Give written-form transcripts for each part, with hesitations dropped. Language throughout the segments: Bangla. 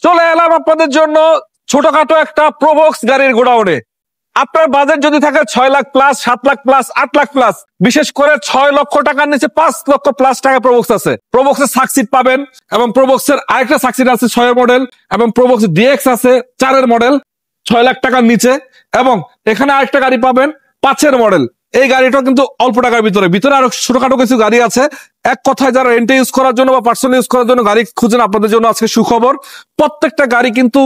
চলে এলাম আপনাদের জন্য ছোটখাটো একটা প্রোবক্স গাড়ির গোডাউনে। আপনার বাজেট যদি থাকে 6 lakh plus, 7 lakh plus, 8 lakh plus, বিশেষ করে 6 লক্ষ টাকার নিচে 5 লক্ষ প্লাস টাকা প্রোবক্স আছে। প্রোবক্সের সাকসিড পাবেন এবং প্রোবক্সের আরেকটা সাকসিড আছে 6 এর মডেল, এবং প্রোবক্স ডিএক্স আছে 4 এর মডেল 6 লাখ টাকার নিচে, এবং এখানে আরেকটা গাড়ি পাবেন 5 এর মডেল। এই গাড়িটা কিন্তু অল্প টাকার ভিতরে ভিতরে আরো ছোটখাটো কিছু গাড়ি আছে। এক কথায় যারা রেন্টে ইউজ করার জন্য বা পার্সোনাল ইউজ করার জন্য গাড়ি খুঁজেন, আপনাদের জন্য আজকে সুখবর। প্রত্যেকটা গাড়ি কিন্তু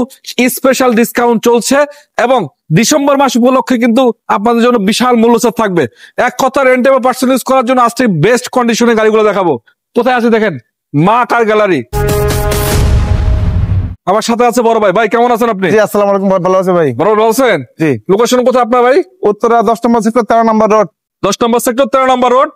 স্পেশাল ডিসকাউন্ট চলছে এবং ডিসেম্বর মাস উপলক্ষে কিন্তু আপনাদের জন্য বিশাল মূল্যছাড় থাকবে। এক কথা রেন্টে বা পার্সোনাল ইউজ করার জন্য আজকে বেস্ট কন্ডিশনে গাড়িগুলো দেখাবো। কোথায় আছে দেখেন, মা কার গ্যালারি। আমার সাথে আছে বড় ভাই। ভাই কেমন আছেন আপনি? জি আসসালামু আলাইকুম, ভালো আছে ভাই। বড় ভালো আছেন? জি। লোকেশন কোথায় আপনার ভাই? উত্তরা 10 নম্বর সেক্টর 13 নম্বর রোড। 10 নম্বর সেক্টর 13 নম্বর রোড,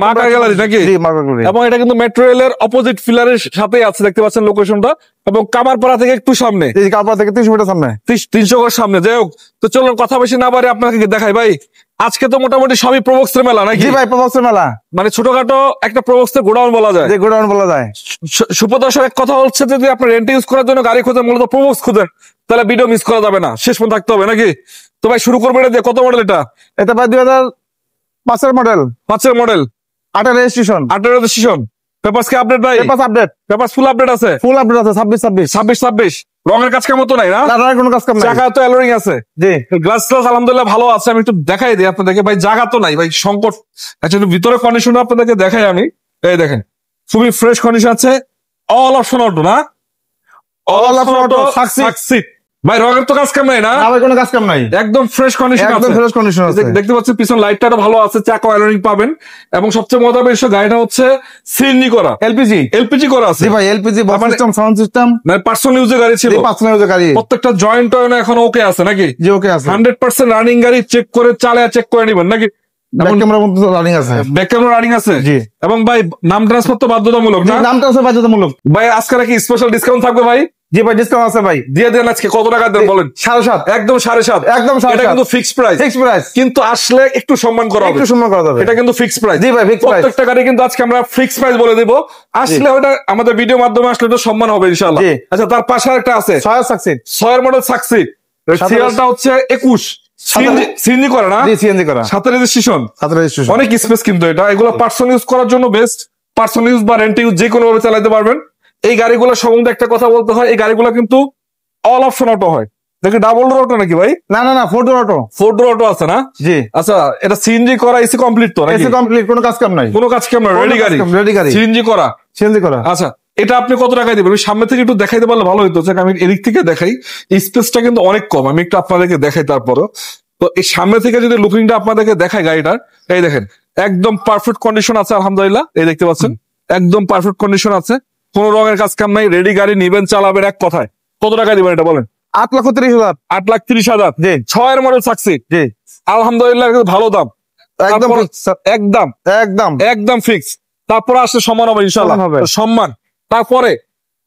মা কার গ্যালারি নাকি? জি, মা কার গ্যালারি। এবং এটা কিন্তু মেট্রো রেলের অপোজিট ফিলারের সাথে আছে, দেখতে পাচ্ছেন লোকেশনটা, এবং কামারপাড়া থেকে একটু সামনে। জি, কালপাড়া থেকে 300 মিটার সামনে। 300 গজ সামনে। যাই হোক, তো চলুন কথা বেশি না বাড়ি আপনাকে দেখাই ভাই। আজকে তো মোটামুটি সবই প্রোবক্সের মেলা নাকি? জি ভাই, প্রবক্সের মেলা, মানে ছোটখাটো একটা প্রোবক্সের গোডাউন বলা যায়। যে গোডাউন বলা যায়। সুপ্রদর্শক, এক কথা হচ্ছে যদি আপনি রেন্ট ইউজ করার জন্য গাড়ি খোঁজেন, মূলত প্রোবক্স খুঁজেন, তাহলে ভিডিও মিস করা যাবে না, শেষ পর্যন্ত থাকতে হবে নাকি? তো ভাই শুরু করবেন এটা দিয়ে। কত মডেল এটা? এটা ভাই 2005 এর মডেল, 5 এর মডেল, 8 এর রেজিস্ট্রেশন। 8 এর রেজিস্ট্রেশন। পেপারস কি আপডেট ভাই? Papers update, papers full update আছে? ফুল আপডেট আছে। 26 রঙের কাজ কেমন তো নাই না? না, কোনো কাজ কাম নাই। চাকা তো অ্যালোরিং আছে। জি, গ্লাস গ্লাস আলহামদুলিল্লাহ ভালো আছে। আমি একটু দেখাই দিই আপনাদেরকে ভাই, জায়গা তো নাই ভাই, সংকট। আচ্ছা, ভিতরে কন্ডিশন আপনাদেরকে দেখাই আমি। এই দেখেন, খুবই ফ্রেশ কন্ডিশন আছে। অল অপশন অটো না? All option auto, succeed. ভাই রঙের তো কাজ কাম নাই না? না ভাই, কোনো কাজ কাম নাই, একদম ফ্রেশ কন্ডিশন আছে। একদম ফ্রেশ কন্ডিশন আছে। দেখতে পাচ্ছেন পিছন লাইটটা ভালো আছে, চাকা অ্যালোরিং পাবেন, এবং সবচেয়ে মজার বিষয় গাড়িটা হচ্ছে সিএনজি করা, এলপিজি করা আছে। জি ভাই, LPG box system, sound system, মানে পার্সোনাল ইউজের গাড়ি ছিল। পার্সোনাল ইউজের গাড়ি। প্রত্যেকটা জয়েন্ট টয়েন্ট এখন ওকে আছে নাকি? জি, ওকে আছে। 100% রানিং গাড়ি, চেক করে চালে চেক করে নিবেন নাকি? ব্যাক ক্যামেরা মধ্যে রানিং আছে। ব্যাক ক্যামেরা রানিং আছে। জি। এবং ভাই নাম ট্রান্সফার তো বাধ্যতামূলক না? নামটা আছে বাধ্যতামূলক। ভাই আজকে নাকি স্পেশাল ডিসকাউন্ট থাকবে ভাই? জি ভাই, ডিসকাউন্ট আছে ভাই। দিয়ে দেন। আজকে কত টাকা দেন বলেন? 7.5। একদম 7.5। একদম 7.5। এটা কিন্তু ফিক্সড প্রাইস। Fixed price. কিন্তু আসলে একটু সম্মান করা হবে, একটু সম্মান করা যাবে। এটা কিন্তু ফিক্সড প্রাইস। জি ভাই, ফিক্সড প্রাইস। প্রত্যেকটা গাড়ি কিন্তু আজকে আমরা ফিক্সড প্রাইস বলে দেব। আসলে ওটা আমাদের ভিডিও মাধ্যমে আসলে তো সম্মান হবে ইনশাআল্লাহ। জি। আচ্ছা, তার পাশে একটা আছে 6 সাকসিড, 6 এর মডেল সাকসিড। সিরিয়ালটা হচ্ছে 21। সিএনজি করা না? জি, সিএনজি করা, 7 রেজিস্ট্রেশন। 7 রেজিস্ট্রেশন। অনেক স্পেস কিন্তু এটা। এগুলো পার্সোনাল ইউজ করার জন্য বেস্ট। পার্সোনাল ইউজ বা রেন্ট ইউজ যে কোনো ভাবে চালাতে পারবেন। এই গাড়িগুলো সম্বন্ধে একটা কথা বলতে হয়, এই গাড়িগুলো কিন্তু অল অপশন অটো হয়। দেখি ডাবল ডোর অটো নাকি ভাই? না, 4 ডোর অটো। 4 ডোর অটো আছে না? জি। আচ্ছা, এটা সিএনজি করা, এসি কমপ্লিট তো নাকি? এসি কমপ্লিট, কোনো কাজ কাম নাই। কোনো কাজ কেমন? রেডি গাড়ি, রেডি গাড়ি, সিএনজি করা। সিএনজি করা। আচ্ছা, এটা আপনি কত টাকায় দিবেন? আমি সামনে থেকে একটু দেখাইতে পারলে ভালো হইতো। আমি এদিক থেকে দেখাই, স্পেসটা কিন্তু অনেক কম। আমি একটু আপনাদেরকে দেখাই তারপরও। তো এই সামনে থেকে যদি লুকিংটা আপনাদেরকে দেখাই গাড়িটার, এই দেখেন একদম পারফেক্ট কন্ডিশন আছে আলহামদুলিল্লাহ। এই দেখতে পাচ্ছেন একদম পারফেক্ট কন্ডিশন আছে, কোনো রঙের কাজ কাম নাই। রেডি গাড়ি নিবেন, চালাবেন। এক কথায় কত টাকা দিবেন এটা বলেন? 8,30,000। 8,30,000। জি। 6 এর মডেল সাকসিড। জি, আলহামদুলিল্লাহ, ভালো দাম। একদম তারপর fix, একদম একদম একদম ফিক্স। তারপরে আসলে সম্মান হবে ইনশাআল্লাহ, সম্মান হবে। সম্মান। তারপরে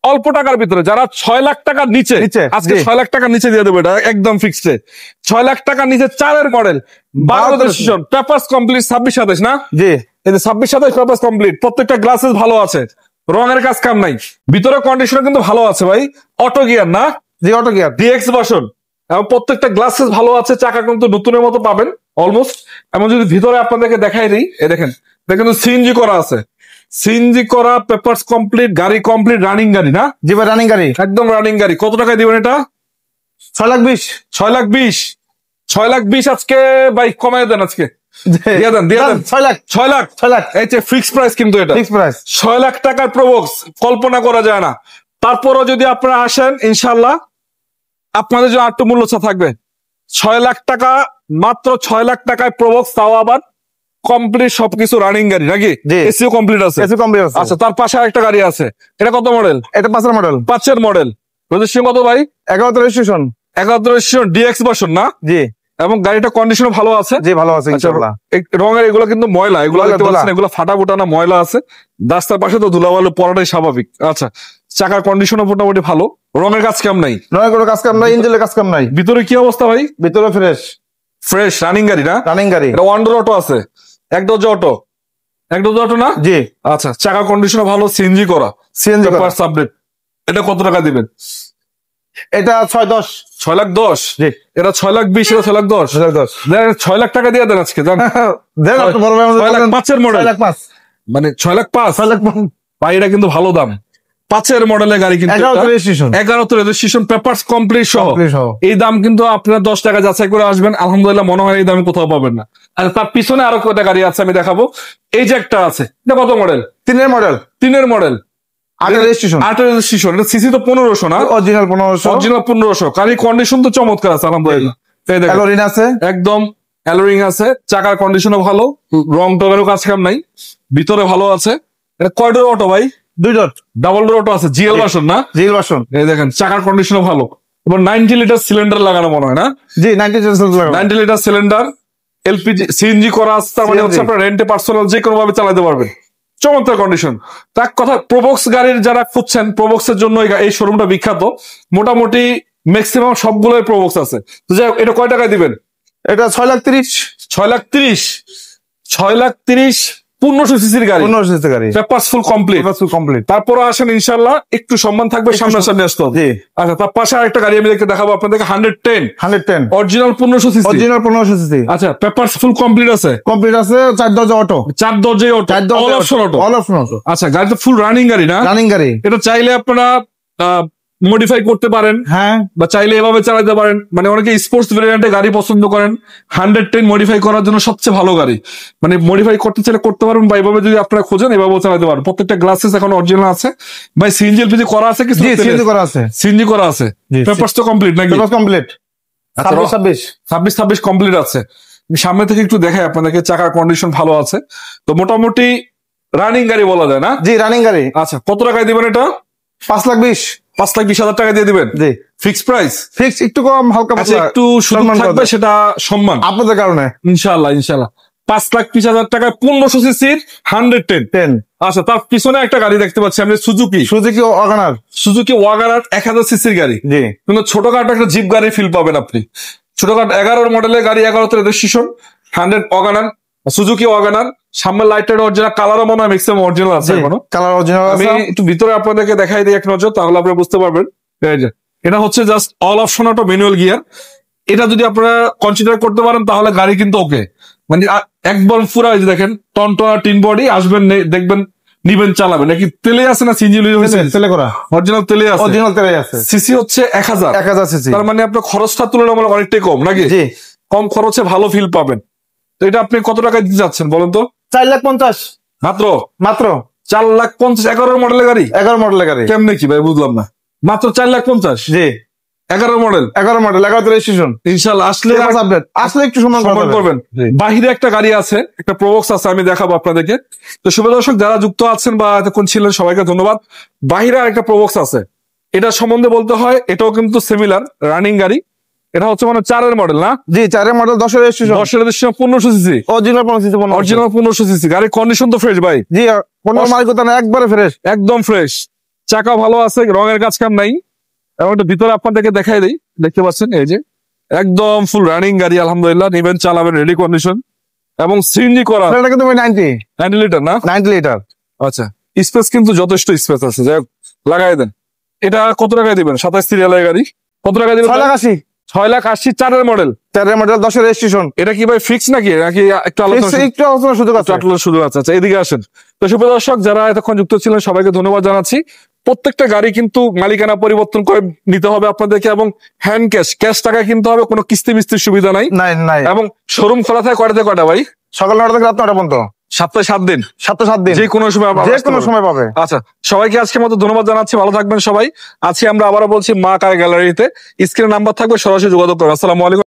অল্প টাকার ভিতরে যারা 6 লাখ টাকার নিচে, আজকে জি। 6 লাখ টাকার নিচে দিয়ে দেবো এটা একদম ফিক্সড। 6 লাখ টাকার নিচে 4 এর মডেল, 12 রেজিস্ট্রেশন, পেপারস কমপ্লিট, 26-27 না? জি। এই যে 26-27 পেপারস কমপ্লিট। প্রত্যেকটা গ্লাসেস ভালো আছে, রঙের কাজ কাম নাই। ভিতরে কন্ডিশন কিন্তু ভালো আছে ভাই। অটো গিয়ার না? জি, অটো গিয়ার, ডিএক্স ভার্সন। এবং প্রত্যেকটা গ্লাসেস ভালো আছে, চাকা কিন্তু নতুনের মতো পাবেন অলমোস্ট। এবং যদি ভিতরে আপনাদেরকে দেখাই দিই, এই দেখেন, এটা কিন্তু সিএনজি করা আছে। সিএনজি করা, পেপারস কমপ্লিট, গাড়ি কমপ্লিট, রানিং গাড়ি না? জি ভাই, রানিং গাড়ি, একদম রানিং গাড়ি। কত টাকায় দিবেন এটা? 6,20,000। 6,20,000। 6,20,000 আজকে ভাই কমায় দেন আজকে। দিয়ে দেন 6 লাখ, 6 লাখ। 6 লাখ এই যে ফিক্স প্রাইস কিন্তু এটা। Fix price. 6 লাখ টাকার প্রোবক্স কল্পনা করা যায় না। তারপরও যদি আপনারা আসেন ইনশাল্লাহ আপনাদের জন্য একটু মূল্য ছাড় থাকবে। 6 লাখ টাকা, মাত্র 6 লাখ টাকায় প্রোবক্স, তাও আবার কমপ্লিট সবকিছু রানিং গাড়ি নাকি? এসিও কমপ্লিট আছে। এসি কমপ্লিট আছে। আচ্ছা, তার পাশে আরেকটা গাড়ি আছে। এটা কত মডেল? এটা 5 এর মডেল। 5 এর মডেল, রেজিস্ট্রেশন কত ভাই? 11 রেজিস্ট্রেশন। 11 রেজিস্ট্রেশন, ডিএক্স ভার্সন না? জি। এবং গাড়িটা কন্ডিশন ভালো আছে। জি, ভালো আছে ইনশাআল্লাহ। রঙের এগুলো কিন্তু ময়লা, এগুলো দেখতে পাচ্ছেন, এগুলো ফাটা ফুটা না, ময়লা আছে। রাস্তার পাশে তো ধুলাবালু পড়াটাই স্বাভাবিক। আচ্ছা, চাকার কন্ডিশনও মোটামুটি ভালো, রঙের কাজ কাম নাই, নয় কোনো কাজ কাম নাই, ইঞ্জিনের কাজ কাম নাই। ভিতরে কি অবস্থা ভাই? ভিতরে ফ্রেশ, ফ্রেশ রানিং গাড়ি না? রানিং গাড়ি। এটা ওয়ান ডোর অটো আছে, এক দরজা অটো, এক দরজা অটো না? জি। আচ্ছা, চাকার কন্ডিশনও ভালো, সিএনজি করা, সিএনজি করা। আপডেট। এটা কত টাকা দিবেন? এটা 6-10। 6,10,000 জি। এটা 6,20,000 এটা 6,10,000 6-10। দেন 6 লাখ টাকা দিয়ে দেন আজকে জান। দেন আপনি বড় ভাই আমাদের 6,05,000 মডেল 6,05,000। মানে 6,05,000 6,05,000। ভাই এটা কিন্তু ভালো দাম। 5-এর মডেলের গাড়ি কিন্তু 11 রেজিস্ট্রেশন। 11 রেজিস্ট্রেশন পেপারস কমপ্লিট সহ Complete সহ। এই দাম কিন্তু আপনারা 10 টাকা যাচাই করে আসবেন, আলহামদুলিল্লাহ মনে হয় এই দামে কোথাও পাবেন না। আর তার পিছনে আরো কয়টা গাড়ি আছে আমি দেখাবো। এই যে একটা আছে, এটা কত model? 3 model. 3 model 8 registration. 8 registration, এটা সিসি তো 1500 না? অরিজিনাল 1500। অরিজিনাল 1500। গাড়ির কন্ডিশন তো চমৎকার আছে আলহামদুলিল্লাহ। এই দেখেন ক্যালোরিন আছে। একদম অ্যালোরিং আছে, চাকার কন্ডিশনও ভালো, রং টঙেরও কাজ কাম নাই, ভিতরে ভালো আছে। এটা কয় ডোর অটো ভাই? 2 ডট। ডাবল ডোর অটো আছে, জিএল ভার্সন না? GL version. এই দেখেন চাকার কন্ডিশনও ভালো এবং 90 লিটার সিলিন্ডার লাগানো মনে হয় না? জি 90 লাগানো। 90 লিটার সিলিন্ডার, এলপিজি সিএনজি করা আছে, তার মানে CNG হচ্ছে আপনার রেন্টে পার্সোনাল যে কোনো ভাবে চালাতে পারবেন। চমৎকার কন্ডিশন। তার কথা প্রবক্স গাড়ির যারা খুঁজছেন, প্রবক্স এর জন্য এই শোরুমটা বিখ্যাত। মোটামুটি ম্যাক্সিমাম সবগুলোই প্রবক্স আছে। তো যাই হোক, এটা কয় টাকায় দিবেন? এটা 6,30,000। 6,30,000 6,30,000 1500 সিসির গাড়ি, 1500 সিসি গাড়ি। Papers full complete. Full complete. তারপরে আসেন ইনশাল্লাহ একটু সম্মান থাকবে, সামনাসামনি আসতে হবে। জি। আচ্ছা, তার পাশে আরেকটা গাড়ি আমি দেখতে দেখাবো আপনাদেরকে, 110 110। Original 1500 CC. Original 1500 CC. আচ্ছা, পেপারস ফুল কমপ্লিট আছে, কমপ্লিট আছে। 4 দরজা অটো। 4 দরজায় অটো, 4 দরজা all option auto. All option auto. আচ্ছা, গাড়িটা ফুল রানিং গাড়ি না? রানিং গাড়ি। এটা চাইলে আপনারা মডিফাই করতে পারেন, হ্যাঁ। বা চাইলে এভাবে চালাতে পারেন। মানে অনেকে স্পোর্টস ভেরিয়েন্টে গাড়ি পছন্দ করেন, 110 মডিফাই করার জন্য সবচেয়ে ভালো গাড়ি। মানে মডিফাই করতে চাইলে করতে পারবেন, বা এভাবে যদি আপনারা খোঁজেন এভাবেও চালাতে পারেন। প্রত্যেকটা গ্লাসেস এখন অরিজিনাল আছে ভাই। সিএনজি এলপিজি করা আছে কি? জি সিএনজি করা আছে। সিএনজি করা আছে। জি, পেপারস তো কমপ্লিট নাকি? Papers complete. 26 কমপ্লিট আছে। সামনে থেকে একটু দেখাই আপনাদেরকে, চাকার কন্ডিশন ভালো আছে। তো মোটামুটি রানিং গাড়ি বলা যায় না? জি রানিং গাড়ি। আচ্ছা, কত টাকায় দিবেন এটা? 5,20,000। 5,20,000 টাকা দিয়ে দিবেন? জি। Fix price? ফিক্স একটু কম, হালকা আচ্ছা, পাতলা। একটু সুযোগ সম্মান থাকবে, করা। সেটা সম্মান আপনাদের কারণে। ইনশাআল্লাহ ইনশাআল্লাহ। 5,20,000 টাকায় 1500 সিসির 110। 10। আচ্ছা, তার পিছনে একটা গাড়ি দেখতে পাচ্ছি আমি, সুজুকি ওয়াগনার। সুজুকি ওয়াগনার 1000 সিসির গাড়ি। জি। কিন্তু ছোটখাটো একটা জিপ গাড়ি ফিল পাবেন আপনি। ছোটখাটো 11 মডেলের গাড়ি, 11 রেজিস্ট্রেশন, 100 ওয়াগনার, সুজুকি ওয়াগনার। সামনে লাইটের অরিজিনাল, কালারও মনে হয় ম্যাক্সিমাম অরিজিনাল আছে এখনো। কালার অরিজিনাল আমি আছে। একটু ভিতরে আপনাদেরকে দেখাই দিই এক নজর, তাহলে আপনারা বুঝতে পারবেন। এই যে, এটা হচ্ছে just all option auto manual gear. এটা যদি আপনারা কনসিডার করতে পারেন তাহলে গাড়ি কিন্তু ওকে। মানে একবার পুরো এই যে দেখেন, টনটনা টিন বডি আসবেন, দেখবেন, নিবেন, চালাবেন। নাকি তেলে আছে না সিএনজি হয়েছে? তেলে করা। অরিজিনাল তেলে আছে। অরিজিনাল তেলে আছে। সিসি হচ্ছে 1000। 1000 সিসি। তার মানে আপনার খরচটা তুলনামূলক অনেকটাই কম নাকি? জি। কম খরচে ভালো ফিল পাবেন। তো এটা আপনি কত টাকা দিতে যাচ্ছেন বলেন তো? 4,50,000 মাত্র? মাত্র 4,50,000 11 মডেলের গাড়ি? 11 মডেলের গাড়ি। কেমনে কি ভাই, বুঝলাম না। মাত্র 4,50,000? জি। 11 মডেল। 11 model, 11 registration. ইনশাআল্লাহ আসলে আপডেট আসলে একটু সম্মান করবেন। বাহিরে একটা গাড়ি আছে, একটা প্রবক্স আছে, আমি দেখাবো আপনাদেরকে। তো শুভ দর্শক যারা যুক্ত আছেন বা এতক্ষণ ছিলেন সবাইকে ধন্যবাদ। বাহিরে একটা প্রবক্স আছে, এটা সম্বন্ধে বলতে হয়, এটাও কিন্তু সিমিলার রানিং গাড়ি। এটা হচ্ছে মানে 4 মডেল না? জি 4 model, 10 registration. 10 registration, 1500 CC. Original 1500 CC. Original 1500 CC. গাড়ির কন্ডিশন তো ফ্রেশ ভাই? জি, কোনো মালিকতা না, একবারে ফ্রেশ, একদম ফ্রেশ। চাকা ভালো আছে, রঙের কাজ কাম নাই। এবং এটা ভিতরে আপনাদেরকে দেখাই দিই, দেখতে পাচ্ছেন এই যে একদম ফুল রানিং গাড়ি, আলহামদুলিল্লাহ। নিবেন, চালাবেন, রেডি কন্ডিশন এবং সিএনজি করা। এটা কিন্তু 90 লিটার না? 90 লিটার। আচ্ছা, স্পেস কিন্তু যথেষ্ট স্পেস আছে, যাই হোক লাগাই দেন। এটা কত টাকায় দিবেন? 27 সিরিয়ালের গাড়ি, কত টাকা দিবেন? 6,80,000। 6,80,000 4 মডেল। 4 model, 10 registration. এটা কি ভাই ফিক্স নাকি একটু আলোচনা সুযোগ আছে? শুধু আছে। আচ্ছা, এদিকে আসেন। তো শুভ দর্শক যারা এতক্ষণ যুক্ত ছিলেন সবাইকে ধন্যবাদ জানাচ্ছি। প্রত্যেকটা গাড়ি কিন্তু মালিকানা পরিবর্তন করে নিতে হবে আপনাদেরকে, এবং হ্যান্ড ক্যাশ টাকায় কিনতে হবে, কোনো কিস্তি মিস্তির সুবিধা নাই। নাই। এবং শোরুম খোলা থাকে কয়টা থেকে কয়টা ভাই? সকাল 9টা থেকে রাত 9টা পর্যন্ত। সপ্তাহে 7 দিন? 7 দিন, যে কোনো সময় পাবে। আচ্ছা, সবাইকে আজকের মতো ধন্যবাদ জানাচ্ছি, ভালো থাকবেন সবাই। আজকে আমরা আবারও বলছি মা কার গ্যালারিতে, স্ক্রিনে নাম্বার থাকবে, সরাসরি যোগাযোগ করবেন। আসসালামু আলাইকুম।